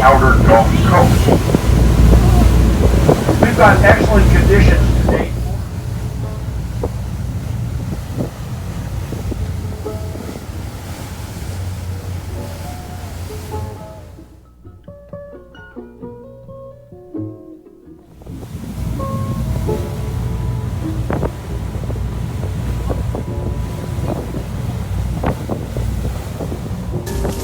Outer Gulf Coast. We've got excellent conditions today.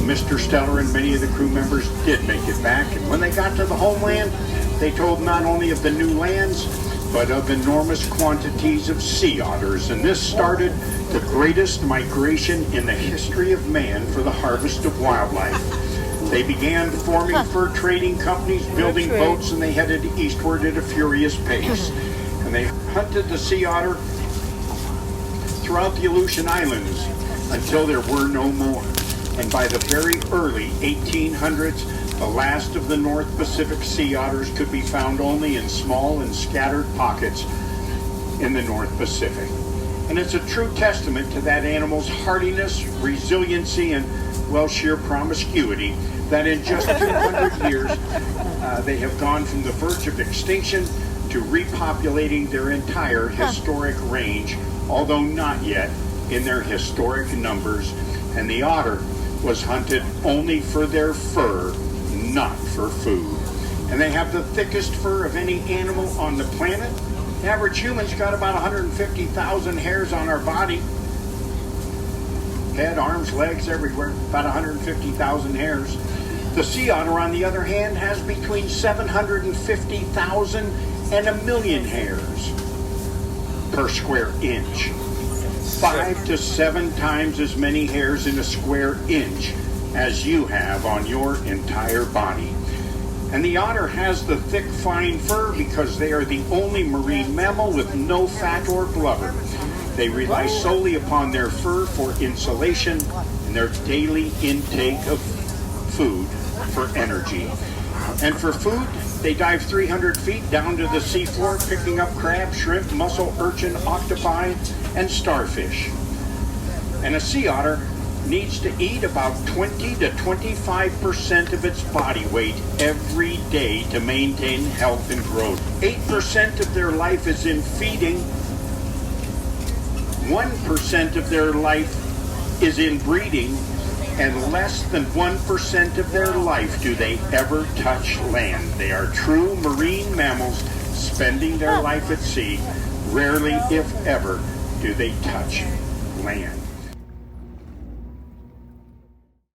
Mr. Stellar and many of the crew members did make it back, and when they got to the homeland, they told not only of the new lands, but of enormous quantities of sea otters, and this started the greatest migration in the history of man for the harvest of wildlife. They began forming fur trading companies, building boats, and they headed eastward at a furious pace. And they hunted the sea otter throughout the Aleutian Islands until there were no more. And by the very early 1800s, the last of the North Pacific sea otters could be found only in small and scattered pockets in the North Pacific. And it's a true testament to that animal's hardiness, resiliency, and, well, sheer promiscuity that in just 200 years, they have gone from the verge of extinction to repopulating their entire historic range, although not yet in their historic numbers. And the otter was hunted only for their fur, not for food. And they have the thickest fur of any animal on the planet. The average human's got about 150,000 hairs on our body. Head, arms, legs, everywhere, about 150,000 hairs. The sea otter, on the other hand, has between 750,000 and 1,000,000 hairs per square inch. 5 to 7 times as many hairs in a square inch as you have on your entire body. And the otter has the thick, fine fur because they are the only marine mammal with no fat or blubber. They rely solely upon their fur for insulation and their daily intake of food for energy. And for food, they dive 300 feet down to the seafloor, picking up crab, shrimp, mussel, urchin, octopi, and starfish. And a sea otter needs to eat about 20 to 25% of its body weight every day to maintain health and growth. 8% of their life is in feeding. 1% of their life is in breeding. And less than 1% of their life do they ever touch land. They are true marine mammals spending their life at sea. Rarely, if ever, do they touch land.